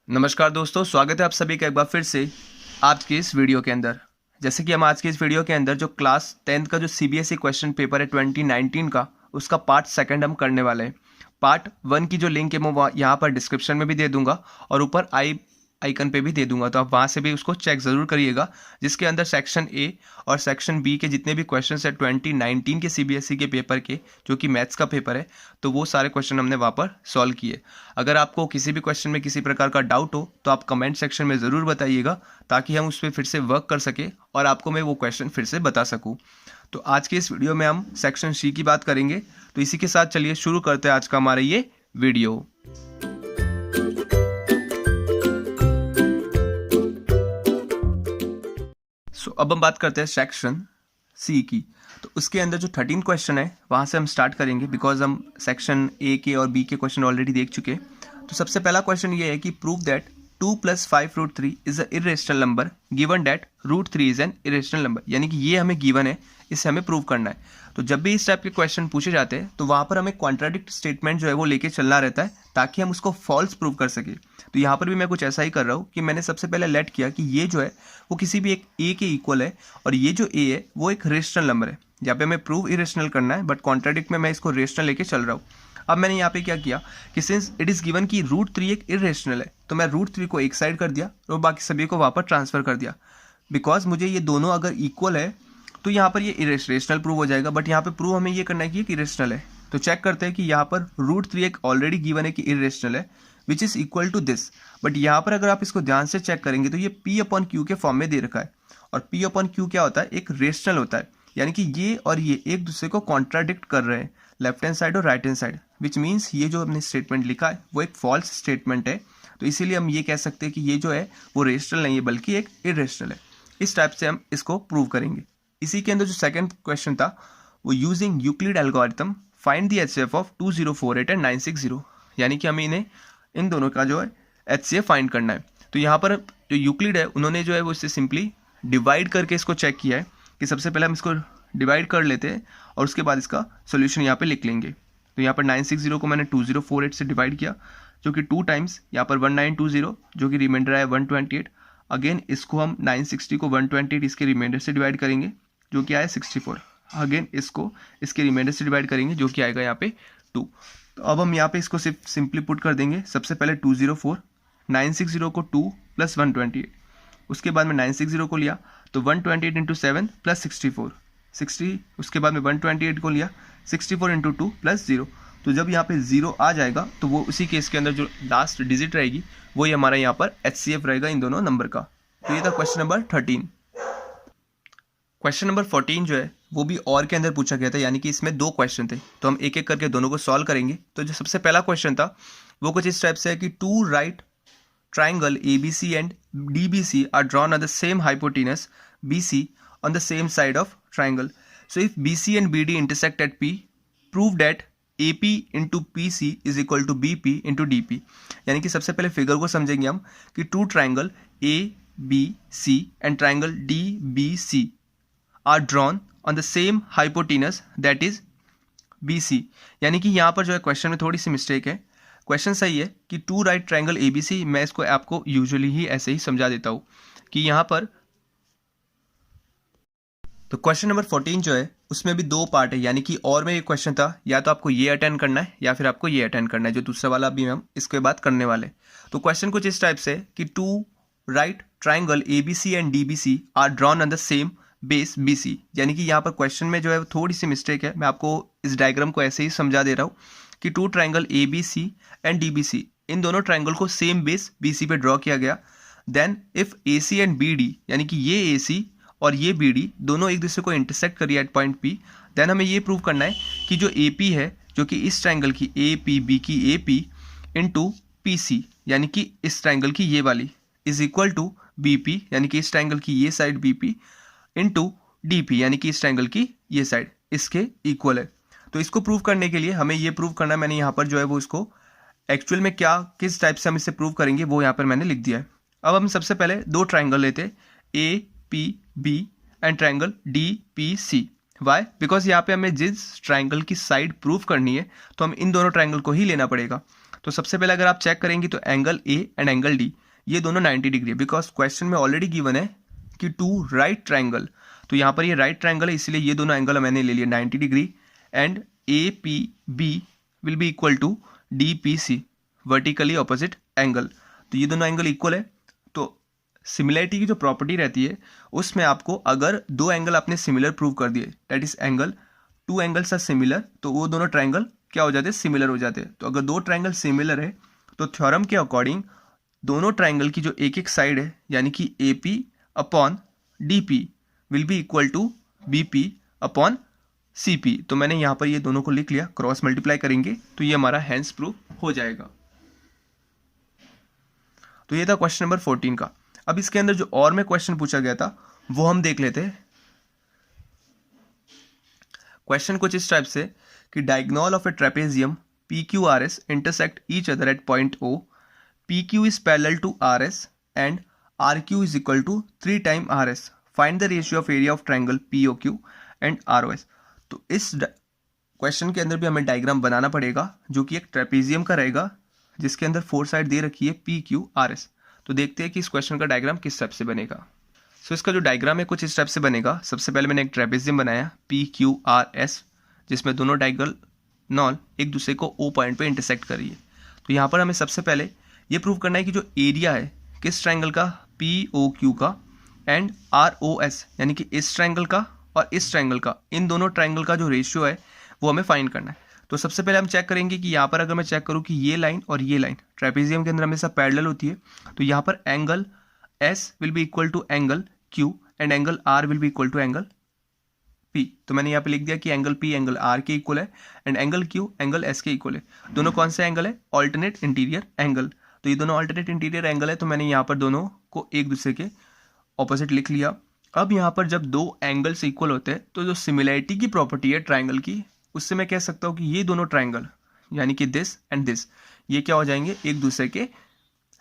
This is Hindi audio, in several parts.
नमस्कार दोस्तों, स्वागत है आप सभी का एक बार फिर से आज की इस वीडियो के अंदर। जैसे कि हम आज की इस वीडियो के अंदर जो क्लास 10th का जो सीबीएसई क्वेश्चन पेपर है 2019 का, उसका पार्ट सेकंड हम करने वाले हैं। पार्ट 1 की जो लिंक है मैं यहाँ पर डिस्क्रिप्शन में भी दे दूंगा और ऊपर आई आइकन पे भी दे दूंगा, तो आप वहाँ से भी उसको चेक ज़रूर करिएगा, जिसके अंदर सेक्शन ए और सेक्शन बी के जितने भी क्वेश्चन है 2019 के सीबीएसई के पेपर के, जो कि मैथ्स का पेपर है, तो वो सारे क्वेश्चन हमने वहाँ पर सॉल्व किए। अगर आपको किसी भी क्वेश्चन में किसी प्रकार का डाउट हो तो आप कमेंट सेक्शन में ज़रूर बताइएगा, ताकि हम उस पर फिर से वर्क कर सके और आपको मैं वो क्वेश्चन फिर से बता सकूँ। तो आज की इस वीडियो में हम सेक्शन सी की बात करेंगे। तो इसी के साथ चलिए शुरू करते हैं आज का हमारा ये वीडियो। अब हम बात करते हैं सेक्शन सी की। तो उसके अंदर जो 13 क्वेश्चन है वहाँ से हम स्टार्ट करेंगे, बिकॉज हम सेक्शन ए के और बी के क्वेश्चन ऑलरेडी देख चुके हैं। तो सबसे पहला क्वेश्चन ये है कि prove that 2 + 5√3 is a irrational number given that √3 is an irrational number. यानी कि ये हमें गिवन है, इसे हमें प्रूव करना है। तो जब भी इस टाइप के क्वेश्चन पूछे जाते हैं तो वहाँ पर हमें कॉन्ट्राडिक्ट स्टेटमेंट जो है वो लेके चलना रहता है, ताकि हम उसको फॉल्स प्रूव कर सके। तो यहाँ पर भी मैं कुछ ऐसा ही कर रहा हूँ कि मैंने सबसे पहले लेट किया कि ये जो है वो किसी भी एक ए के इक्वल है, और ये जो ए है वो एक रेशनल नंबर है। यहाँ पे हमें प्रूव इरेशनल करना है, बट कॉन्ट्राडिक्ट में मैं इसको रेशनल लेके चल रहा हूँ। अब मैंने यहाँ पे क्या किया कि सिंस इट इज़ गिवन कि √3 एक इरेशनल है, तो मैं √3 को एक साइड कर दिया और बाकी सभी को वहाँ पर ट्रांसफर कर दिया। बिकॉज मुझे ये दोनों अगर इक्वल है तो यहाँ पर ये इरेशनल प्रूव हो जाएगा, बट यहाँ पे प्रूव हमें ये करना है कि ये इरेशनल है। तो चेक करते हैं कि यहाँ पर √3 एक ऑलरेडी गिवन है कि इरेशनल है, which is equal to this. But यहाँ पर अगर आप इसको ध्यान से चेक करेंगे तो ये P/Q के फॉर्म में दे रखा है, और P/Q क्या होता है, एक रेशनल होता है। यानी कि ये और ये एक दूसरे को कॉन्ट्राडिक्ट कर रहे हैं, लेफ्ट हैंड साइड और right hand side, which means ये जो हमने स्टेटमेंट लिखा है वो एक फॉल्स स्टेटमेंट है। तो इसीलिए हम ये कह सकते हैं कि ये जो है वो रेशनल नहीं है, बल्कि एक इरेशनल है। इस टाइप से हम इसको प्रूव करेंगे। इसी के अंदर जो सेकंड क्वेश्चन था वो using Euclid algorithm find the HCF of 2048 and 960। यानी कि हमें इन्हें इन दोनों का जो है HCF फाइंड करना है। तो यहाँ पर जो यूक्लिड है उन्होंने जो है वो इससे सिंपली डिवाइड करके इसको चेक किया है कि सबसे पहले हम इसको डिवाइड कर लेते हैं और उसके बाद इसका सोल्यूशन यहाँ पे लिख लेंगे। तो यहाँ पर 960 को मैंने 2048 से डिवाइड किया, जो कि 2 टाइम्स यहाँ पर 1920, जो कि रिमाइंडर आया 128। अगेन इसको हम 960 को 128 इसके रिमाइंडर से डिवाइड करेंगे, जो कि आया 64। अगेन इसको इसके रिमाइंडर से डिवाइड करेंगे, जो कि आएगा यहाँ पे 2। तो अब हम यहाँ पे इसको सिर्फ सिंपली पुट कर देंगे। सबसे पहले 204, 960 को 2 + 128, उसके बाद में 960 को लिया तो 128 × 7 + 64, 60, उसके बाद में 128 को लिया 64 × 2 + 0। तो जब यहाँ पे 0 आ जाएगा तो वो उसी केस के अंदर जो लास्ट डिजिट रहेगी वही हमारा यहाँ पर HCF रहेगा इन दोनों नंबर का। तो ये था क्वेश्चन नंबर 13। क्वेश्चन नंबर 14 जो है वो भी और के अंदर पूछा गया था, यानी कि इसमें 2 क्वेश्चन थे, तो हम एक एक करके दोनों को सॉल्व करेंगे। तो जो सबसे पहला क्वेश्चन था वो कुछ इस टाइप से है कि 2 right triangle ABC and DBC are drawn on the same hypotenuse BC on the same side of triangle. So if BC and BD intersect at P, prove that AP into PC is equal to BP into DP. यानी कि सबसे पहले फिगर को समझेंगे हम कि 2 triangle ABC and triangle DBC are drawn on the same hypotenuse that is BC। यानी कि यहाँ पर जो है क्वेश्चन में थोड़ी सी मिस्टेक है। क्वेश्चन सही है कि 2 राइट ट्राइंगल ABC, मैं इसको आपको यूजुअली ही ऐसे ही समझा देता हूँ कि यहाँ पर। तो क्वेश्चन नंबर 14 जो है उसमें भी 2 पार्ट है, यानी कि और में एक क्वेश्चन था, या तो आपको ये अटेंड करना है या फिर आपको ये अटेंड करना है, जो दूसरा वाला भी हम इसके बाद करने वाले। तो क्वेश्चन कुछ इस टाइप से कि 2 right triangle ABC and DBC are drawn on the same base BC। यानी कि यहाँ पर क्वेश्चन में जो है थोड़ी सी मिस्टेक है, मैं आपको इस डायग्राम को ऐसे ही समझा दे रहा हूँ कि 2 ट्राइंगल ABC एंड DBC, इन दोनों ट्राइंगल को सेम बेस BC पे ड्रॉ किया गया। Then if AC and BD, यानी कि ये AC और ये BD दोनों एक दूसरे को इंटरसेक्ट करिए एट पॉइंट P, देन हमें ये प्रूव करना है कि जो AP है, जो कि इस ट्राइंगल की APB की AP इंटू PC, यानी कि इस ट्राइंगल की ये वाली, इज इक्वल टू BP, यानी कि इस ट्राइंगल की ये साइड BP इंटू DP, यानी कि इस ट्राइंगल की ये साइड इसके इक्वल है। तो इसको प्रूव करने के लिए हमें ये प्रूव करना है, मैंने यहाँ पर जो है वो इसको एक्चुअल में क्या किस टाइप से हम इसे प्रूव करेंगे वो यहाँ पर मैंने लिख दिया है। अब हम सबसे पहले 2 ट्राइंगल लेते हैं APB and triangle DPC। Why? Because यहाँ पे हमें जिस ट्राइंगल की साइड प्रूव करनी है तो हम इन दोनों ट्राइंगल को ही लेना पड़ेगा। तो सबसे पहले अगर आप चेक करेंगे तो angle A and angle D ये दोनों 90 डिग्री है, बिकॉज क्वेश्चन में ऑलरेडी गिवन है कि टू राइट ट्राइंगल, तो यहाँ पर ये राइट ट्राइंगल है, इसलिए ये दोनों एंगल मैंने ले लिया 90 degree and A P B will be equal to D P C, vertically opposite angle. तो ये दोनों एंगल इक्वल है। तो सिमिलरिटी की जो प्रॉपर्टी रहती है उसमें आपको अगर दो एंगल आपने सिमिलर प्रूव कर दिए, that is angle to angles are similar, तो वो दोनों ट्राइंगल क्या हो जाते हैं, सिमिलर हो जाते हैं। तो अगर दो ट्राइंगल सिमिलर है तो थ्योरम के अकॉर्डिंग दोनों ट्राइंगल की जो एक एक साइड है यानी कि A P upon D P will be equal to B P upon C P. तो मैंने यहाँ पर ये दोनों को लिख लिया, क्रॉस मल्टीप्लाई करेंगे तो ये हमारा हेंस प्रूफ हो जाएगा। तो ये था क्वेश्चन नंबर 14 का। अब इसके अंदर जो और में क्वेश्चन पूछा गया था वो हम देख लेते हैं। क्वेश्चन कुछ इस टाइप से कि diagonal of a trapezium P Q R S intersect each other at point O, P Q is parallel to R S and R Q is equal to 3 time R S, find the ratio of area of triangle P O Q and R O S. तो इस क्वेश्चन के अंदर भी हमें डायग्राम बनाना पड़ेगा जो कि एक ट्रेपेजियम का रहेगा जिसके अंदर 4 साइड दे रखी है पी क्यू आर एस। तो देखते हैं कि इस क्वेश्चन का डायग्राम किस टाइप से बनेगा। इसका जो डायग्राम है कुछ इस टाइप से बनेगा। सबसे पहले मैंने एक ट्रेपेजियम बनाया पी क्यू आर एस जिसमें दोनों डायगोनल एक दूसरे को ओ पॉइंट पे इंटरसेक्ट कर रही है। तो यहाँ पर हमें सबसे पहले ये प्रूव करना है कि जो एरिया है किस ट्राइंगल का, पी ओ क्यू का एंड आर ओ एस यानी कि इस ट्राइंगल का और इस ट्राइंगल का, इन दोनों ट्राइंगल का जो रेशियो है वो हमें फाइंड करना है। तो सबसे पहले हम चेक करेंगे कि यहाँ पर अगर मैं चेक करूँ कि ये लाइन और ये लाइन ट्रेपेजियम के अंदर हमेशा पैरेलल होती है, तो यहाँ पर angle S will be equal to angle Q and angle R will be equal to angle P. तो मैंने यहाँ पे लिख दिया कि एंगल पी एंगल आर के इक्वल है and angle Q angle S के इक्वल है। दोनों कौन से एंगल है, ऑल्टरनेट इंटीरियर एंगल। तो ये दोनों ऑल्टरनेट इंटीरियर एंगल है, तो मैंने यहाँ पर दोनों को एक दूसरे के ऑपोजिट लिख लिया। अब यहाँ पर जब दो एंगल्स इक्वल होते हैं तो जो सिमिलरिटी की प्रॉपर्टी है ट्राइंगल की, उससे मैं कह सकता हूँ कि ये दोनों ट्राइंगल यानी कि दिस एंड दिस ये क्या हो जाएंगे, एक दूसरे के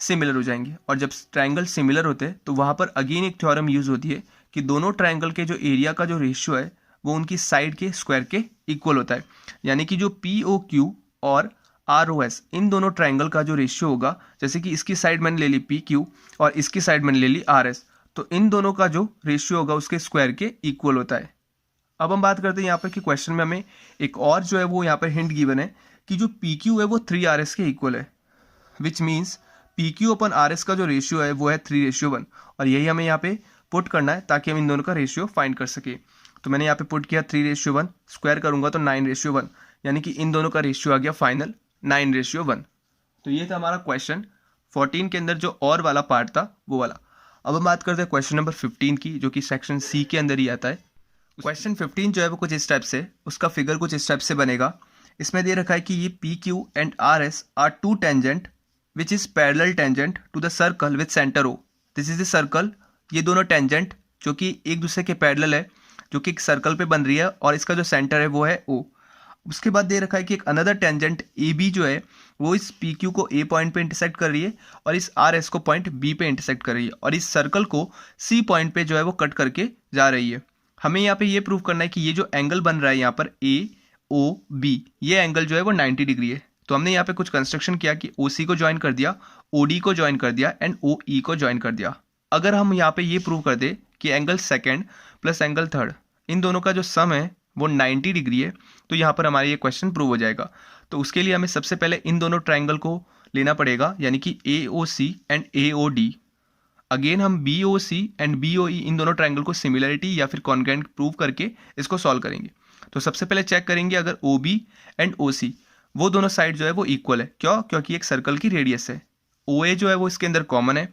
सिमिलर हो जाएंगे। और जब ट्राइंगल सिमिलर होते हैं तो वहाँ पर अगेन एक थ्योरम यूज होती है कि दोनों ट्राइंगल के जो एरिया का जो रेशियो है वो उनकी साइड के स्क्वायर के इक्वल होता है। यानी कि जो पी ओ क्यू और आर ओ एस इन दोनों ट्राइंगल का जो रेशियो होगा, जैसे कि इसकी साइड मैंने ले ली पी क्यू और इसकी साइड मैंने ले ली आर एस, तो इन दोनों का जो रेशियो होगा उसके स्क्वायर के इक्वल होता है। अब हम बात करते हैं यहाँ पर कि क्वेश्चन में हमें एक और जो है वो यहाँ पर हिंट गिवन है कि जो पी क्यू है वो 3RS के इक्वल है, which means P Q upon R S का जो रेशियो है वो है 3:1 और यही हमें यहाँ पे पुट करना है ताकि हम इन दोनों का रेशियो फाइंड कर सके। तो मैंने यहाँ पे पुट किया 3:1, स्क्वायर करूंगा तो 9:1, यानी कि इन दोनों का रेशियो आ गया फाइनल 9:1। तो ये था हमारा क्वेश्चन 14 के अंदर जो और वाला पार्ट था वो वाला। अब हम बात करते हैं क्वेश्चन नंबर 15 की, जो कि सेक्शन सी के अंदर ही आता है। क्वेश्चन 15 जो है वो कुछ इस टाइप से, उसका फिगर कुछ इस टाइप से बनेगा। इसमें दे रखा है कि ये P Q and R S are two tangent which is parallel tangent to the circle with centre O. This is the circle, ये दोनों टेंजेंट जो कि एक दूसरे के पैरेलल है, जो कि एक सर्कल पे बन रही है और इसका जो सेंटर है वो है ओ। उसके बाद दे रखा है कि एक अनदर टेंजेंट ए बी जो है वो इस पी क्यू को ए पॉइंट पे इंटरसेक्ट कर रही है और इस आर एस को पॉइंट बी पे इंटरसेक्ट कर रही है और इस सर्कल को सी पॉइंट पे जो है वो कट करके जा रही है। हमें यहाँ पे ये प्रूव करना है कि ये जो एंगल बन रहा है यहाँ पर ए ओ बी, ये एंगल जो है वो 90 डिग्री है। तो हमने यहाँ पे कुछ कंस्ट्रक्शन किया कि ओ सी को ज्वाइन कर दिया, ओ डी को ज्वाइन कर दिया एंड ओ ई को ज्वाइन कर दिया। अगर हम यहाँ पे ये प्रूव कर दे कि angle second plus angle third in दोनों का जो सम है वो 90 डिग्री है, तो यहाँ पर हमारा ये क्वेश्चन प्रूव हो जाएगा। तो उसके लिए हमें सबसे पहले इन दोनों ट्राइंगल को लेना पड़ेगा, यानी कि A O C and A O D. Again हम B O C and B O E इन दोनों ट्राइंगल को सिमिलरिटी या फिर कॉन्ग्रुएंट प्रूव करके इसको सॉल्व करेंगे। तो सबसे पहले चेक करेंगे अगर ओ बी एंड ओ सी वो दोनों साइड जो है वो इक्वल है। क्यों? क्योंकि एक सर्कल की रेडियस है। ओ ए जो है वो इसके अंदर कॉमन है।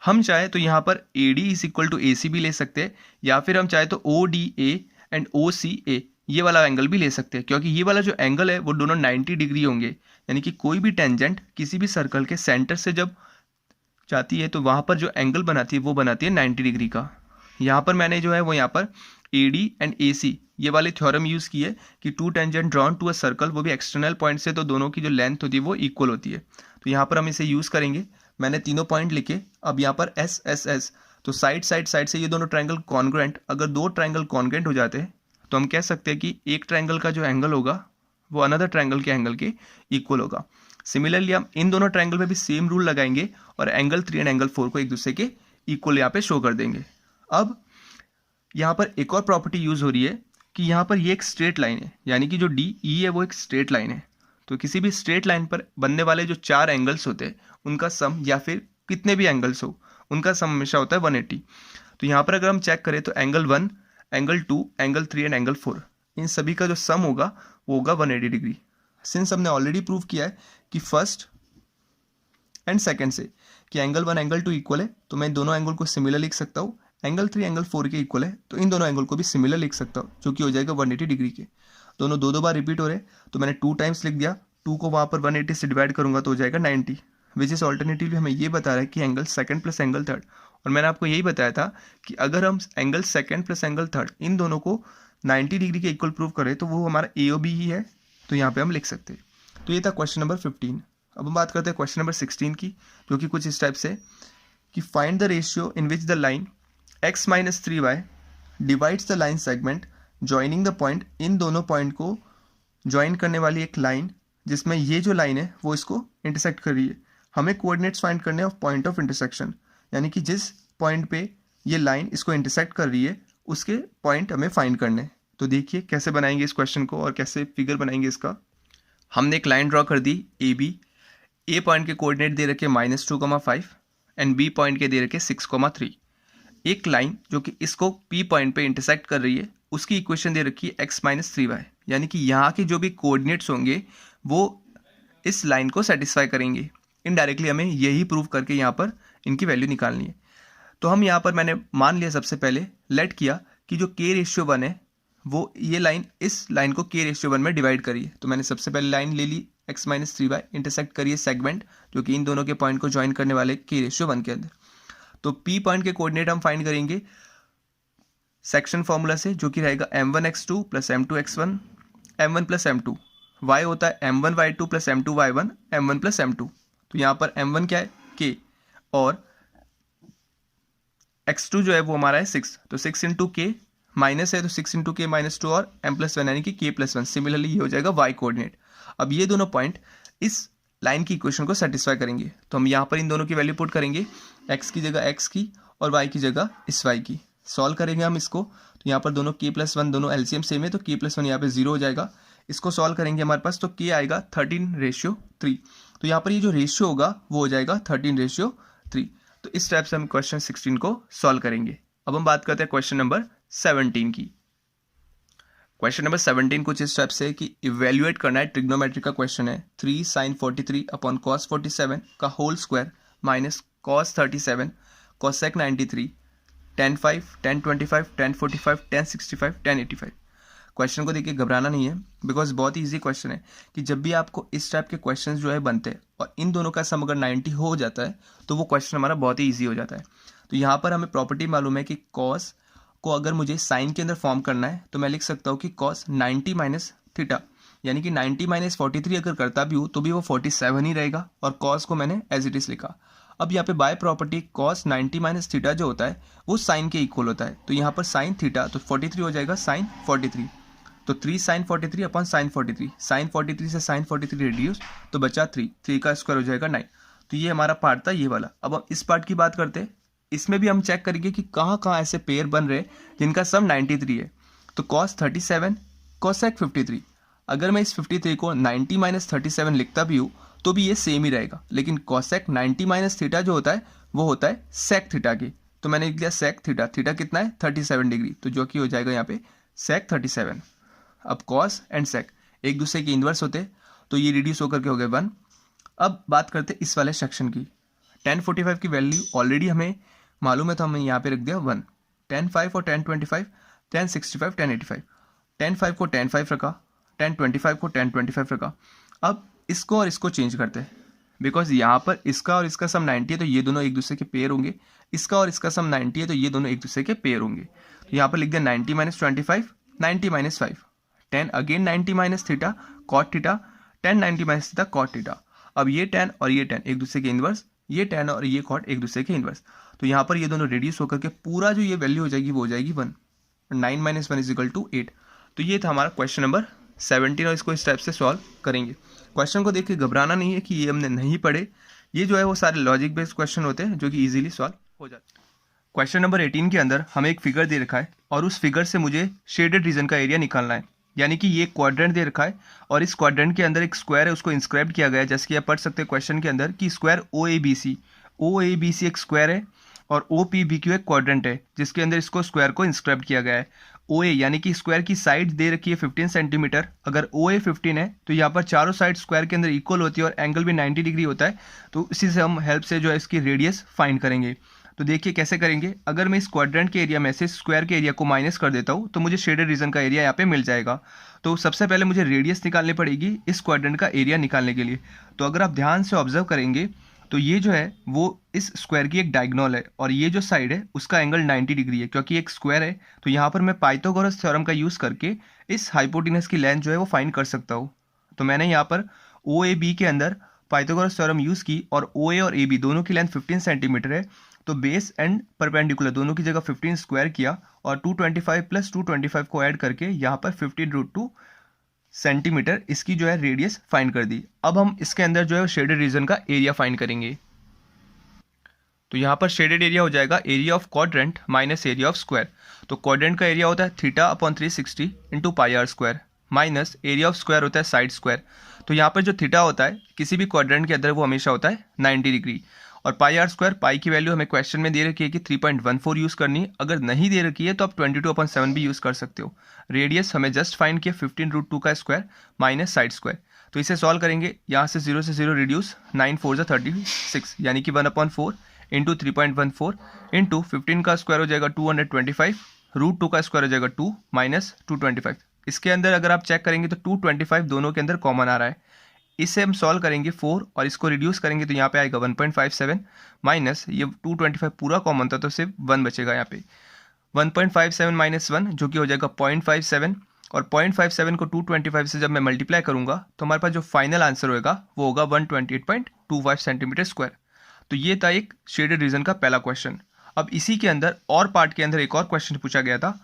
हम चाहे तो यहाँ पर A D is equal to A C भी ले सकते हैं, या फिर हम चाहे तो ओ डी ए एंड ओ सी ए ये वाला एंगल भी ले सकते हैं, क्योंकि ये वाला जो एंगल है वो दोनों 90 डिग्री होंगे। यानी कि कोई भी टेंजेंट किसी भी सर्कल के सेंटर से जब जाती है तो वहाँ पर जो एंगल बनाती है वो बनाती है 90 डिग्री का। यहाँ पर मैंने जो है वो यहाँ पर ए डी एंड ए सी ये वाली थ्योरम यूज़ की है कि two tangent drawn to a circle, वो भी एक्सटर्नल पॉइंट से, तो दोनों की जो लेंथ होती है वो इक्वल होती है। तो यहाँ पर हम इसे यूज़ करेंगे। मैंने तीनों पॉइंट लिखे। अब यहाँ पर एस एस एस, तो साइड से ये दोनों ट्राइंगल कॉन्ग्रुएंट, अगर दो ट्राइंगल कॉन्ग्रुएंट हो जाते हैं तो हम कह सकते हैं कि एक ट्राइंगल का जो एंगल होगा वो अनदर ट्राइंगल के एंगल के इक्वल होगा। सिमिलरली हम इन दोनों ट्रायंगल में भी सेम रूल लगाएंगे और एंगल 3 एंड एंगल 4 को एक दूसरे के इक्वल यहाँ पे शो कर देंगे। अब यहाँ पर एक और प्रॉपर्टी यूज हो रही है कि यहाँ पर ये एक स्ट्रेट लाइन है, यानी कि जो डी ई है वो एक स्ट्रेट लाइन है। तो किसी भी स्ट्रेट लाइन पर बनने वाले जो 4 एंगल्स होते हैं उनका सम, या फिर कितने भी एंगल्स हो उनका सम हमेशा होता है 180। तो यहाँ पर अगर हम चेक करें तो angle 1, angle 2, angle 3 and angle 4, इन सभी का जो सम होगा वो होगा 180 डिग्री। सिंस हमने ऑलरेडी प्रूव किया है कि फर्स्ट एंड सेकेंड से कि एंगल 1 एंगल 2 इक्वल है, तो मैं दोनों एंगल को सिमिलर लिख सकता हूँ। एंगल 3 एंगल 4 के इक्वल है, तो इन दोनों एंगल को भी सिमिलर लिख सकता हूँ, जो कि हो जाएगा 180 डिग्री के। दोनों दो बार रिपीट हो रहे, तो मैंने 2 टाइम्स लिख दिया, 2 को वहाँ पर 180 से डिवाइड करूंगा तो हो जाएगा 90, विच इज ऑल्टरनेटिवली हमें ये बता रहा है कि angle second plus angle third. और मैंने आपको यही बताया था कि अगर हम angle second plus angle third in दोनों को 90 डिग्री के इक्वल प्रूव करें तो वो हमारा AOB ही है, तो यहाँ पे हम लिख सकते हैं। तो ये था क्वेश्चन नंबर 15। अब हम बात करते हैं क्वेश्चन नंबर 16 की, जो कि कुछ इस टाइप से कि find the ratio in which the line x minus 3y divides the line segment joining the point. इन दोनों पॉइंट को ज्वाइन करने वाली एक लाइन, जिसमें ये जो लाइन है वो इसको इंटरसेक्ट कर रही है। हमें कोऑर्डिनेट्स फाइंड करने ऑफ पॉइंट ऑफ इंटरसेक्शन, यानी कि जिस पॉइंट पे ये लाइन इसको इंटरसेक्ट कर रही है उसके पॉइंट हमें फाइंड करने। तो देखिए कैसे बनाएंगे इस क्वेश्चन को और कैसे फिगर बनाएंगे इसका। हमने एक लाइन ड्रॉ कर दी AB, A पॉइंट के कोऑर्डिनेट दे रखे -2,5 एंड B पॉइंट के दे रखे 6,3। एक लाइन जो कि इसको P पॉइंट पे इंटरसेक्ट कर रही है उसकी इक्वेशन दे रखी है x माइनस 3y, यानी कि यहाँ के जो भी कोऑर्डिनेट्स होंगे वो इस लाइन को सेटिस्फाई करेंगे। इनडायरेक्टली हमें यही प्रूव करके यहाँ पर इनकी वैल्यू निकालनी है। तो हम यहाँ पर मैंने मान लिया, सबसे पहले लेट किया कि जो k/1 है वो ये लाइन इस लाइन को k/1 में डिवाइड करिए। तो मैंने सबसे पहले लाइन ले ली x माइनस 3y, इंटरसेक्ट करिए सेगमेंट जो कि इन दोनों के पॉइंट को ज्वाइन करने वाले k/1 के अंदर। तो P पॉइंट के कोऑर्डिनेट हम फाइंड करेंगे सेक्शन फॉर्मूला से, जो कि रहेगा m1x2 plus m2x1 m1 plus m2। y होता है m1y2 plus m2y1 m1 plus m2। तो यहाँ पर m1 क्या है k, और x2 जो है वो हमारा है 6, तो 6 इंटू के माइनस है तो 6 इंटू के माइनस 2 और m+1 यानी कि k+1। सिमिलरली ये हो जाएगा y कोऑर्डिनेट। अब ये दोनों पॉइंट इस लाइन की इक्वेशन को सेटिस्फाई करेंगे, तो हम यहाँ पर इन दोनों की वैल्यू पुट करेंगे, x की जगह x की और y की जगह इस y की। सॉल्व करेंगे हम इसको, तो यहाँ पर दोनों k+1 दोनों LCM सेम है, तो k+1 यहाँ पे 0 हो जाएगा। इसको सॉल्व करेंगे हमारे पास, तो k आएगा 13/3। तो यहाँ पर ये जो रेशियो होगा वो हो जाएगा 13/3। तो इस टाइप से हम क्वेश्चन 16 को सॉल्व करेंगे। अब हम बात करते हैं क्वेश्चन नंबर 17 की। क्वेश्चन नंबर 17 कुछ इस टाइप से कि इवेल्युएट करना है, ट्रिग्नोमेट्री का क्वेश्चन है। 3 sin 43 अपॉन cos 47 का whole square minus cos 37 cosec 93 tan 5 tan 25 tan 45 tan 65 tan 85। Question को देखिए घबराना नहीं है, बिकॉज बहुत ही ईजी क्वेश्चन है कि जब भी आपको इस टाइप के क्वेश्चन जो है बनते हैं और इन दोनों का सम अगर 90 हो जाता है तो वो क्वेश्चन हमारा बहुत ही ईजी हो जाता है। तो यहाँ पर हमें प्रॉपर्टी मालूम है कि cos को अगर मुझे साइन के अंदर फॉर्म करना है तो मैं लिख सकता हूँ कि cos 90 माइनस थीटा, यानी कि 90 माइनस 43 अगर करता भी हूँ तो भी वो 47 ही रहेगा, और cos को मैंने एज इट इज लिखा। अब यहाँ पे by property cos 90 minus theta जो होता है वो साइन के इक्वल होता है, तो यहाँ पर साइन थीटा तो 43 हो जाएगा साइन 43। तो 3 sin 43 अपॉन साइन 43, साइन 43 से साइन 43 रिड्यूस तो बचा 3 का स्क्वायर हो जाएगा 9। तो ये हमारा पार्ट था ये वाला। अब हम इस पार्ट की बात करते हैं, इसमें भी हम चेक करेंगे कि कहाँ कहाँ ऐसे पेयर बन रहे हैं जिनका सम 93 है। तो cos 37 cosec 53, अगर मैं इस 53 को 90 माइनस 37 लिखता भी हूँ तो भी ये सेम ही रहेगा, लेकिन cosec 90 माइनस थीटा जो होता है वो होता है sec थीटा के। तो मैंने लिख दिया sec थीटा, थीटा कितना है 37 डिग्री, तो जो कि हो जाएगा यहाँ पे sec 37। अब cos एंड sec एक दूसरे के इन्वर्स होते, तो ये रिड्यूस होकर के हो गए 1। अब बात करते इस वाले सेक्शन की। tan 45 की वैल्यू ऑलरेडी हमें मालूम है, तो हमने यहाँ पे रख दिया 1। tan 5 और tan 25 tan 65 tan 85, tan 5 को tan 5 रखा, tan 25 को tan 25 रखा। अब इसको और इसको चेंज करते हैं, बिकॉज यहाँ पर इसका और इसका सम 90 है तो ये दोनों एक दूसरे के पेयर होंगे, इसका और इसका सम 90 है तो ये दोनों एक दूसरे के पेयर होंगे। तो यहाँ पर लिख दिया 90 minus 25 90 minus 5 tan again 90 minus theta cot theta tan 90 minus theta cot theta. अब ये tan और ये tan एक दूसरे के इन्वर्स, ये tan और ये cot एक दूसरे के इन्वर्स। तो यहाँ पर ये दोनों रेड्यूस होकर के पूरा जो ये वैल्यू हो जाएगी वो हो जाएगी 1। 9 माइनस 1 इज इक्वल टू 8। तो ये था हमारा क्वेश्चन नंबर 17 और इसको इस टाइप से सॉल्व करेंगे। क्वेश्चन को देख के घबराना नहीं है कि ये हमने नहीं पढ़े, ये जो है वो सारे लॉजिक बेस्ड क्वेश्चन होते हैं जो कि इजीली सॉल्व हो जाते हैं। क्वेश्चन नंबर 18 के अंदर हमें एक फिगर दे रखा है और उस फिगर से मुझे शेडेड रीजन का एरिया निकालना है। यानी कि ये क्वाड्रेंट दे रखा है और इस क्वाड्रेंट के अंदर एक स्क्वायर है, उसको इंस्क्राइब किया गया है। जैसे कि आप पढ़ सकते हैं क्वेश्चन के अंदर कि स्क्वायर OABC एक स्क्वायर है और OPBQ एक क्वाड्रेंट है जिसके अंदर इसको स्क्वायर को इंस्क्राइब किया गया है। OA यानी कि स्क्वायर की साइड दे रखी है 15 सेंटीमीटर। अगर OA 15 है तो यहाँ पर चारों साइड स्क्वायर के अंदर इक्वल होती है और एंगल भी 90 डिग्री होता है। तो इसी से हम हेल्प से जो है इसकी रेडियस फाइंड करेंगे। तो देखिए कैसे करेंगे। अगर मैं इस क्वाड्रेंट के एरिया में से स्क्वायर के एरिया को माइनस कर देता हूँ तो मुझे शेडेड रीजन का एरिया यहाँ पे मिल जाएगा। तो सबसे पहले मुझे रेडियस निकालनी पड़ेगी इस क्वाड्रेंट का एरिया निकालने के लिए। तो अगर आप ध्यान से ऑब्जर्व करेंगे तो ये जो है वो इस स्क्वायर की एक डायगोनल है और ये जो साइड है उसका एंगल 90 डिग्री है। क्योंकि एक स्क्वायर है तो यहाँ पर मैं पाइथागोरस थ्योरम का यूज़ करके इस हाइपोटेनस की लेंथ जो है वो फाइंड कर सकता हूँ। तो मैंने यहाँ पर OAB के अंदर पाइथागोरस थ्योरम यूज़ की और OA और AB दोनों की लेंथ 15 सेंटीमीटर है। तो बेस एंड परपेंडिकुलर दोनों की जगह 15 स्क्वायर किया और 225 प्लस 225 को ऐड करके यहाँ पर 15√2 सेंटीमीटर इसकी जो है रेडियस फाइंड कर दी। अब हम इसके अंदर जो है शेडेड रीजन का एरिया फाइंड करेंगे। तो यहाँ पर शेडेड एरिया हो जाएगा area of quadrant minus area of square. तो क्वाड्रेंट का एरिया होता है θ/360 into πr² minus area of square होता है साइड स्क्वायर। तो यहाँ पर जो थीटा होता है किसी भी क्वाड्रेंट के अंदर वो हमेशा होता है 90 डिग्री। और πr², पाई की वैल्यू हमें क्वेश्चन में दे रखी है कि 3.14 यूज़ करनी है। अगर नहीं दे रखी है तो आप 22/7 भी यूज़ कर सकते हो। रेडियस हमें जस्ट फाइंड किया 15√2 का स्क्वायर माइनस साइड स्क्वायर। तो इसे सॉल्व करेंगे। यहाँ से 0 से 0 रिड्यूस, 9 4 36 यानी कि 1/4 इंटू 3.14 इंटू 15 का स्क्वायर हो जाएगा 225, √2 का स्क्वायर हो जाएगा 2 माइनस 225। इसके अंदर अगर आप चेक करेंगे तो 225 दोनों के अंदर कॉमन आ रहा है। इसे हम सॉल्व करेंगे 4 और इसको रिड्यूस करेंगे तो यहाँ पे आएगा 1.57 माइनस ये 225 पूरा कॉमन था तो सिर्फ 1 बचेगा यहाँ पे। 1.57 माइनस 1 जो कि हो जाएगा 0.57 और 0.57 को 225 से जब मैं मल्टीप्लाई करूँगा तो हमारे पास जो फाइनल आंसर होगा वो होगा 128.25 सेंटीमीटर स्क्वायर। तो ये था एक शेडेड रीजन का पहला क्वेश्चन। अब इसी के अंदर और पार्ट के अंदर एक और क्वेश्चन पूछा गया था।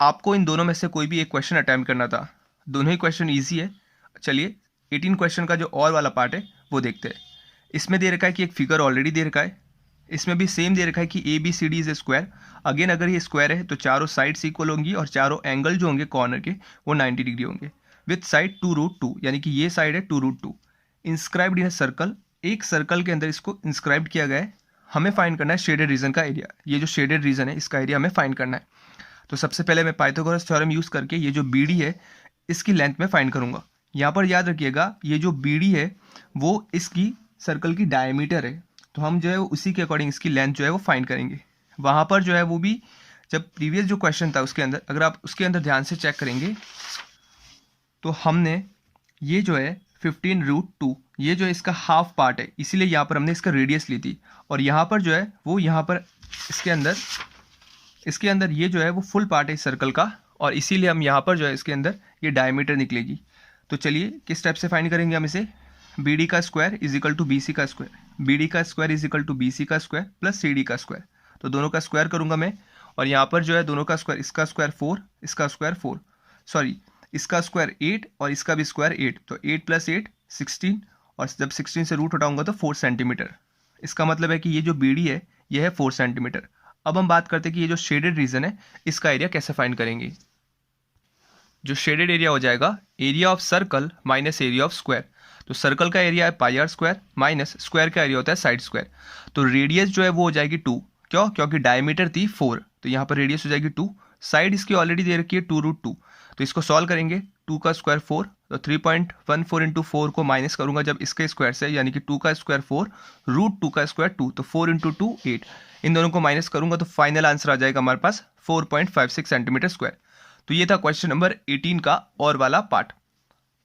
आपको इन दोनों में से कोई भी एक क्वेश्चन अटेम्प्ट करना था। दोनों ही क्वेश्चन ईजी है। चलिए 18 क्वेश्चन का जो और वाला पार्ट है वो देखते हैं। इसमें दे रखा है कि एक फिगर ऑलरेडी दे रखा है। इसमें भी सेम दे रखा है कि ABCD is a square. Again अगर ये स्क्वायर है तो चारों साइड्स इक्वल होंगी और चारों एंगल जो होंगे कॉर्नर के वो 90 डिग्री होंगे विथ साइड 2√2 यानी कि ये साइड है 2√2। इंस्क्राइब्ड इन सर्कल, एक सर्कल के अंदर इसको इंस्क्राइब किया गया है। हमें फाइंड करना है शेडेड रीजन का एरिया। ये जो शेडेड रीजन है इसका एरिया हमें फाइंड करना है। तो सबसे पहले मैं पाइथागोरस थ्योरम यूज़ करके ये जो BD है इसकी लेंथ में फाइंड करूँगा। यहाँ पर याद रखिएगा ये जो BD है वो इसकी सर्कल की डायमीटर है। तो हम जो है उसी के अकॉर्डिंग इसकी लेंथ जो है वो फाइंड करेंगे। वहाँ पर जो है वो भी जब प्रीवियस जो क्वेश्चन था उसके अंदर अगर आप उसके अंदर ध्यान से चेक करेंगे तो हमने ये जो है 15√2 ये जो इसका हाफ पार्ट है इसीलिए यहाँ पर हमने इसका रेडियस ली थी। और यहाँ पर जो है वो यहाँ पर इसके अंदर ये जो है वो फुल पार्ट है इस सर्कल का और इसीलिए हम यहाँ पर जो है इसके अंदर ये डायमीटर निकलेगी। तो चलिए किस टाइप से फाइंड करेंगे हम इसे। BD का square is equal to BC का स्क्वायर, BD का square is equal to BC का स्क्वायर प्लस CD का स्क्वायर। तो दोनों का स्क्वायर करूंगा मैं और यहाँ पर जो है दोनों का स्क्वायर, इसका स्क्वायर 4, इसका स्क्वायर 4, सॉरी इसका स्क्वायर 8 और इसका भी स्क्वायर 8। तो 8 + 8 16 और जब 16 से रूट हटाऊंगा तो 4 सेंटीमीटर। इसका मतलब है कि ये जो BD है ये है 4 सेंटीमीटर। अब हम बात करते हैं कि ये जो शेडेड रीजन है इसका एरिया कैसे फाइंड करेंगे। जो शेडेड एरिया हो जाएगा area of circle minus area of square. तो सर्कल का एरिया है πr² माइनस स्क्वायर का एरिया होता है साइड स्क्वायर। तो रेडियस जो है वो हो जाएगी 2। क्यों? क्योंकि डायमीटर थी 4 तो यहाँ पर रेडियस हो जाएगी 2। साइड इसकी ऑलरेडी दे रखी है 2√2। तो इसको सॉल्व करेंगे 2 का स्क्वायर 4 तो 3.14 इंटू 4 को माइनस करूंगा जब इसके स्क्वायर से यानी कि 2 का स्क्वायर 4 √2 का स्क्वायर 2 तो 4 इंटू 2 8। इन दोनों को माइनस करूंगा तो फाइनल आंसर आ जाएगा हमारे पास 4.56 सेंटीमीटर स्क्वायर। तो ये था क्वेश्चन नंबर 18 का और वाला पार्ट।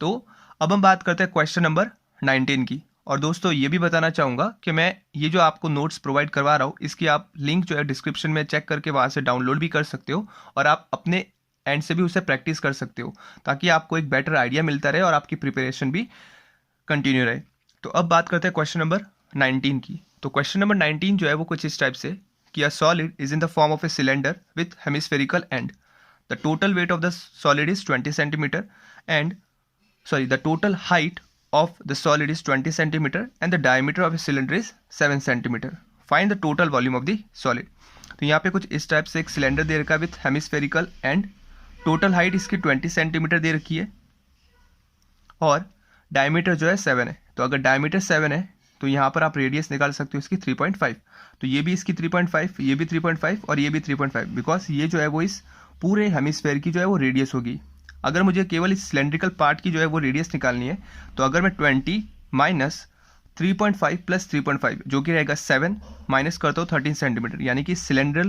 तो अब हम बात करते हैं क्वेश्चन नंबर 19 की। और दोस्तों ये भी बताना चाहूँगा कि मैं ये जो आपको नोट्स प्रोवाइड करवा रहा हूँ इसकी आप लिंक जो है डिस्क्रिप्शन में चेक करके वहाँ से डाउनलोड भी कर सकते हो और आप अपने एंड से भी उसे प्रैक्टिस कर सकते हो ताकि आपको एक बेटर आइडिया मिलता रहे और आपकी प्रिपरेशन भी कंटिन्यू रहे। तो अब बात करते हैं क्वेश्चन नंबर 19 की। तो क्वेश्चन नंबर 19 जो है वो कुछ इस टाइप से कि a solid is in the form of a cylinder with hemispherical and. The total weight of the solid is 20 centimeter and the total height of the solid is 20 centimeter and the diameter of a cylinder is 7 centimeter. Find the total volume of the solid. तो यहाँ पे कुछ इस टाइप से एक सिलेंडर दे रखा है with hemispherical and total height इसकी 20 सेंटीमीटर दे रखी है और डायमीटर जो है 7 है. तो अगर डायमीटर 7 है तो यहाँ पर आप रेडियस निकाल सकते हो इसकी 3.5. तो ये भी इसकी 3.5, ये भी 3.5 और ये भी 3.5, बिकॉज ये जो है वो इस पूरे हेमिस्फेयर की जो है वो रेडियस होगी. अगर मुझे केवल इस सिलेंड्रिकल पार्ट की जो है वो रेडियस निकालनी है तो अगर मैं 20 माइनस 3.5 प्लस 3.5 जो कि रहेगा 7 माइनस करता हूँ 13 सेंटीमीटर, यानी कि सिलेंडर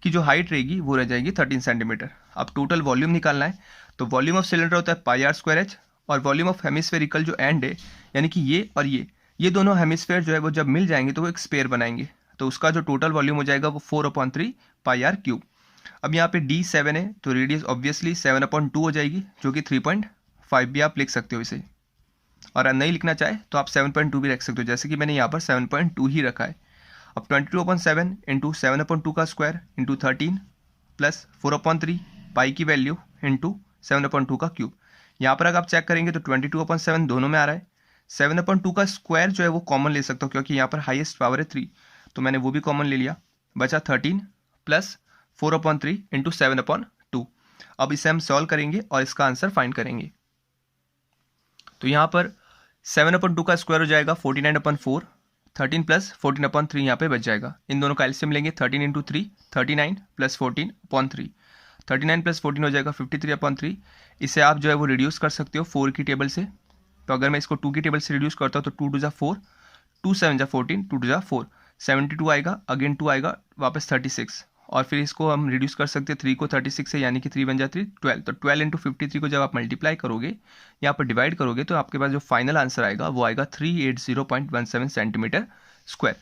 की जो हाइट रहेगी वो रह जाएगी 13 सेंटीमीटर. अब टोटल वॉल्यूम निकालना है तो वॉल्यूम ऑफ सिलेंडर होता है पाई आर स्क्वायर एच और वॉल्यूम ऑफ हेमिस्फेरिकल जो एंड है यानी कि ये और ये दोनों हेमिस्फेयर जो है वो जब मिल जाएंगे तो वो एक स्पेयर बनाएंगे. तो उसका जो टोटल वॉल्यूम हो जाएगा वो 4/3 पाई आर क्यूब. अब यहाँ पे D 7 है तो रेडियस ऑब्वियसली 7/2 हो जाएगी जो कि 3.5 भी आप लिख सकते हो इसे, और नहीं लिखना चाहे तो आप 7.2 भी रख सकते हो, जैसे कि मैंने यहाँ पर 7.2 ही रखा है. अब 22/7 इंटू 7/2 का स्क्वायर इंटू 13 प्लस 4/3 पाई की वैल्यू इंटू 7/2 का क्यूब. यहाँ पर अगर आप चेक करेंगे तो 22/7 दोनों में आ रहा है. 7/2 का स्क्वायर जो है वो कॉमन ले सकता हूँ क्योंकि यहाँ पर हाईएस्ट पावर है 3, तो मैंने वो भी कॉमन ले लिया. बचा 13 प्लस 4/3 इंटू 7/2. अब इसे हम सॉल्व करेंगे और इसका आंसर फाइंड करेंगे. तो यहाँ पर 7/2 का स्क्वायर हो जाएगा 49/4, 13 प्लस 14/3 यहाँ पे बच जाएगा. इन दोनों का एलसीएम लेंगे 13 इंटू 3 39 प्लस 14/3. 39 प्लस 14 हो जाएगा 53/3. इसे आप जो है वो रिड्यूस कर सकते हो 4 की टेबल से. तो अगर मैं इसको 2 की टेबल से रिड्यूस करता हूँ तो 2 2 4, 2 7 14, 2 2 4, 72 आएगा, अगेन 2 आएगा, वापस 36. और फिर इसको हम रिड्यूस कर सकते हैं 3 को 36 से, यानी कि 3 बन जाती है 12. तो 12 इंटू 53 को जब आप मल्टीप्लाई करोगे यहाँ पर डिवाइड करोगे तो आपके पास जो फाइनल आंसर आएगा वो आएगा 380.17 सेंटीमीटर स्क्वायर.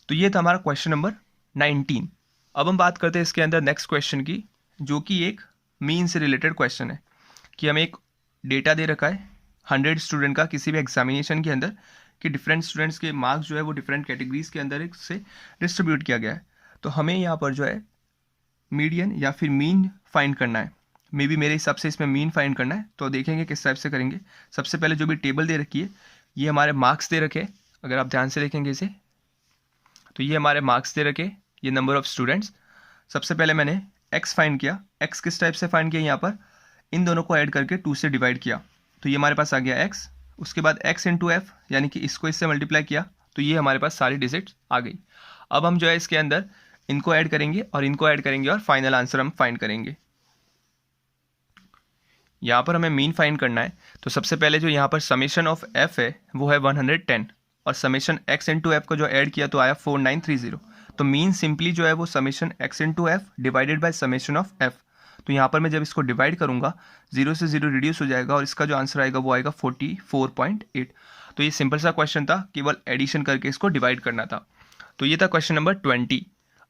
तो ये था हमारा क्वेश्चन नंबर 19. अब हम बात करते हैं इसके अंदर नेक्स्ट क्वेश्चन की, जो कि एक मीन से रिलेटेड क्वेश्चन है कि हमें एक डेटा दे रखा है 100 स्टूडेंट का किसी भी एग्जामिनेशन के अंदर कि डिफरेंट स्टूडेंट्स के मार्क्स जो है वो डिफरेंट कैटेगरीज के अंदर से डिस्ट्रीब्यूट किया गया है. तो हमें यहाँ पर जो है मीडियन या फिर मीन फाइंड करना है. मे बी मेरे हिसाब से इसमें मीन फाइंड करना है. तो देखेंगे किस टाइप से करेंगे. सबसे पहले जो भी टेबल दे रखी है ये हमारे मार्क्स दे रखे. अगर आप ध्यान से देखेंगे इसे तो ये हमारे मार्क्स दे रखे, ये नंबर ऑफ स्टूडेंट्स. सबसे पहले मैंने एक्स फाइंड किया. एक्स किस टाइप से फाइंड किया, यहाँ पर इन दोनों को ऐड करके 2 से डिवाइड किया तो ये हमारे पास आ गया एक्स. उसके बाद एक्स इंटू एफ यानी कि इसको इससे मल्टीप्लाई किया तो ये हमारे पास सारी डिजिट्स आ गई. अब हम जो है इसके अंदर इनको ऐड करेंगे और इनको ऐड करेंगे और फाइनल आंसर हम फाइंड करेंगे. यहाँ पर हमें मीन फाइंड करना है. तो सबसे पहले जो यहाँ पर समेशन ऑफ एफ है वो है 110 और समेशन एक्स इंटू एफ को जो ऐड किया तो आया 4930. तो मीन सिंपली जो है वो summation x into F divided by summation of F. तो यहाँ पर मैं जब इसको डिवाइड करूँगा 0 से 0 रिड्यूस हो जाएगा और इसका जो आंसर आएगा वो आएगा 44.8. तो ये सिंपल सा क्वेश्चन था, केवल एडिशन करके इसको डिवाइड करना था. तो ये था क्वेश्चन नंबर 20.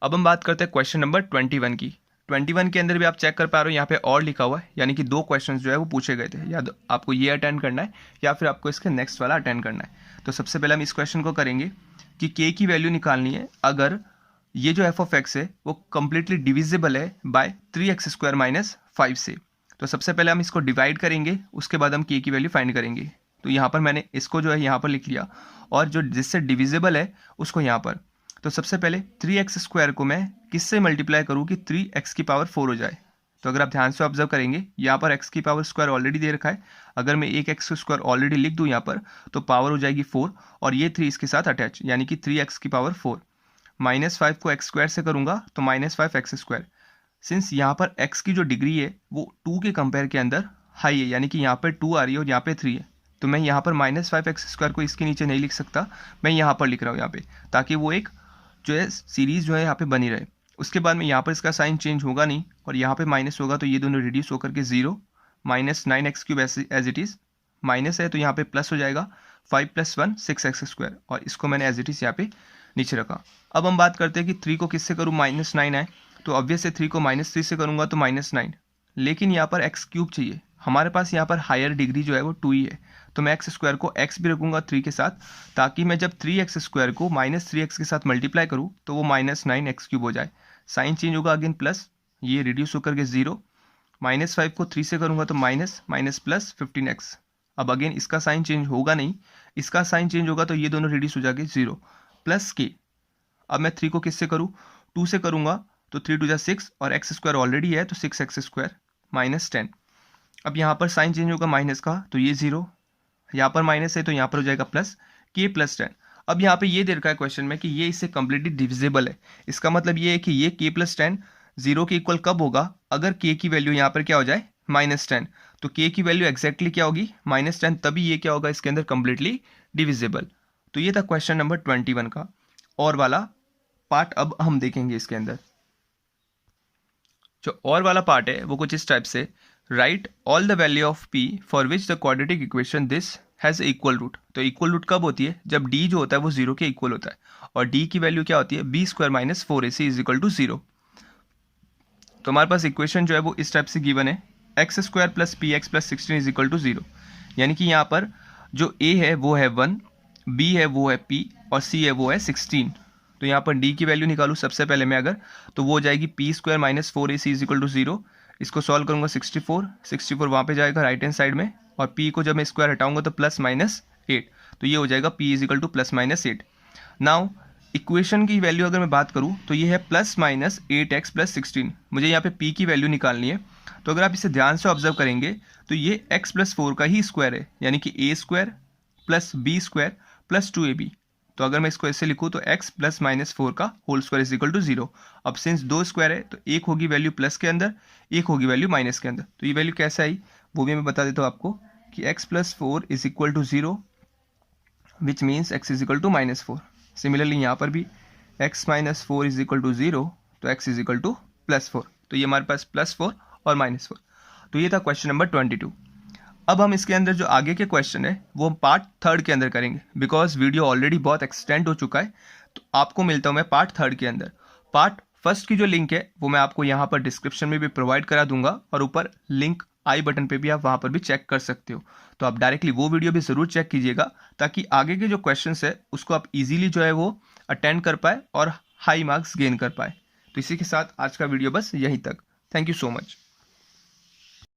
अब हम बात करते हैं क्वेश्चन नंबर 21 की. 21 के अंदर भी आप चेक कर पा रहे हो यहाँ पे और लिखा हुआ है, यानी कि 2 क्वेश्चंस जो है वो पूछे गए थे. या आपको ये अटेंड करना है या फिर आपको इसके नेक्स्ट वाला अटेंड करना है. तो सबसे पहले हम इस क्वेश्चन को करेंगे कि के की वैल्यू निकालनी है अगर ये जो एफ ऑफ एक्स है वो कंप्लीटली डिविजिबल है बाय 3x² माइनस 5 से. तो सबसे पहले हम इसको डिवाइड करेंगे, उसके बाद हम के की वैल्यू फाइंड करेंगे. तो यहाँ पर मैंने इसको जो है यहाँ पर लिख लिया और जो जिससे डिविजिबल है उसको यहाँ पर. तो सबसे पहले 3x² को मैं किससे मल्टीप्लाई करूँ कि 3x की पावर 4 हो जाए. तो अगर आप ध्यान से ऑब्जर्व करेंगे यहाँ पर x की पावर स्क्वायर ऑलरेडी दे रखा है. अगर मैं एक x² ऑलरेडी लिख दूँ यहाँ पर तो पावर हो जाएगी 4 और ये 3 इसके साथ अटैच, यानी कि 3x की पावर 4. -5 को x² से करूँगा तो -5x². सिंस यहाँ पर x की जो डिग्री है वो 2 के कंपेयर के अंदर हाई है, यानी कि यहाँ पर 2 आ रही है और यहाँ पे 3 है. तो मैं यहाँ पर -5x² को इसके नीचे नहीं लिख सकता, मैं यहाँ पर लिख रहा हूँ यहाँ पे, ताकि वो एक जो है सीरीज़ जो है यहाँ पे बनी रहे. उसके बाद में यहाँ पर इसका साइन चेंज होगा नहीं और यहाँ पे माइनस होगा तो ये दोनों रिड्यूस होकर के 0 -9x³ as it is. Minus है तो यहाँ पे प्लस हो जाएगा 5 + 1 6x² और इसको मैंने एज इट इज़ यहाँ पे नीचे रखा. अब हम बात करते हैं कि 3 को किससे करूँ -9 है तो ऑब्वियस है 3 को -3 से करूँगा तो -9. लेकिन यहाँ पर x³ चाहिए, हमारे पास यहाँ पर हायर डिग्री जो है वो 2 ही है. तो मैं x² को x भी रखूँगा 3 के साथ, ताकि मैं जब 3x² को -3x के साथ मल्टीप्लाई करूँ तो वो -9x³ हो जाए. साइन चेंज होगा अगेन प्लस, ये रिड्यूस होकर के 0. -5 को 3 से करूँगा तो माइनस प्लस 15x अब अगेन इसका साइन चेंज होगा नहीं, इसका साइन चेंज होगा तो ये दोनों रिड्यूस हो जाएंगे 0 प्लस के। अब मैं 3 को किससे करूँ, 2 से करूँगा तो 3 2 जा 6 और एक्स स्क्वायर ऑलरेडी है तो 6x स्क्वायर माइनस 10। अब यहाँ पर साइन चेंज होगा माइनस का तो ये 0, यहाँ पर माइनस है तो यहाँ पर हो जाएगा प्लस के प्लस 10। अब यहाँ पे ये दे रखा है क्वेश्चन में कि ये इससे कंप्लीटली डिविजिबल है। इसका मतलब ये है कि ये के प्लस 10 0 के इक्वल कब होगा, अगर के की वैल्यू यहाँ पर क्या हो जाए -10, तो के की वैल्यू एक्जैक्टली क्या होगी -10, तभी ये क्या होगा इसके अंदर कंप्लीटली डिविजिबल। तो ये था क्वेश्चन नंबर 21 का। और वाला पार्ट अब हम देखेंगे इसके अंदर। जो और वाला पार्ट है वो कुछ इस टाइप से, write all the value of p for which the quadratic equation this has equal root. तो इक्वल रूट कब होती है, जब d जो होता है वो 0 के इक्वल होता है और d की वैल्यू क्या होती है b square minus 4ac is equal to 0। तो हमारे पास इक्वेशन जो है वो इस टाइप से गिवन है, x square plus p x plus 16 is equal to 0। यानी कि यहाँ पर जो a है वो है 1, b है वो है p और c है वो है 16। तो यहाँ पर d की वैल्यू निकालूँ सबसे पहले मैं अगर, तो वो हो जाएगी P square minus 4ac is equal to 0। इसको सॉल्व करूँगा 64 वहाँ पे जाएगा राइट हैंड साइड में और p को जब मैं स्क्वायर हटाऊंगा तो प्लस माइनस 8, तो ये हो जाएगा p is equal to plus minus 8। Now equation की वैल्यू अगर मैं बात करूँ तो ये है प्लस माइनस 8x प्लस 16। मुझे यहाँ पे p की वैल्यू निकालनी है। तो अगर आप इसे ध्यान से ऑब्जर्व करेंगे तो ये x प्लस 4 का ही स्क्वायर है, यानी कि a square plus b square plus 2ab। तो अगर मैं इसको ऐसे लिखूँ तो x प्लस माइनस 4 का whole square is equal to 0। अब सिंस दो स्क्वायर है तो एक होगी वैल्यू प्लस के अंदर, एक होगी वैल्यू माइनस के अंदर। तो ये वैल्यू कैसे आई वो भी मैं बता देता हूँ आपको कि x plus 4 is equal to 0 which means x is equal to minus 4। Similarly यहाँ पर भी x minus 4 is equal to 0 तो x is equal to plus 4। तो ये हमारे पास प्लस 4 और माइनस 4। तो ये था क्वेश्चन नंबर 22। अब हम इसके अंदर जो आगे के क्वेश्चन है वो हम पार्ट 3 के अंदर करेंगे, बिकॉज वीडियो ऑलरेडी बहुत एक्सटेंड हो चुका है। तो आपको मिलता हूँ मैं पार्ट 3 के अंदर। पार्ट 1 की जो लिंक है वो मैं आपको यहाँ पर डिस्क्रिप्शन में भी प्रोवाइड करा दूंगा और ऊपर लिंक आई बटन पे भी आप वहाँ पर भी चेक कर सकते हो। तो आप डायरेक्टली वो वीडियो भी ज़रूर चेक कीजिएगा ताकि आगे के जो क्वेश्चंस है उसको आप इजीली जो है वो अटेंड कर पाए और हाई मार्क्स गेन कर पाए। तो इसी के साथ आज का वीडियो बस यहीं तक। Thank you so much.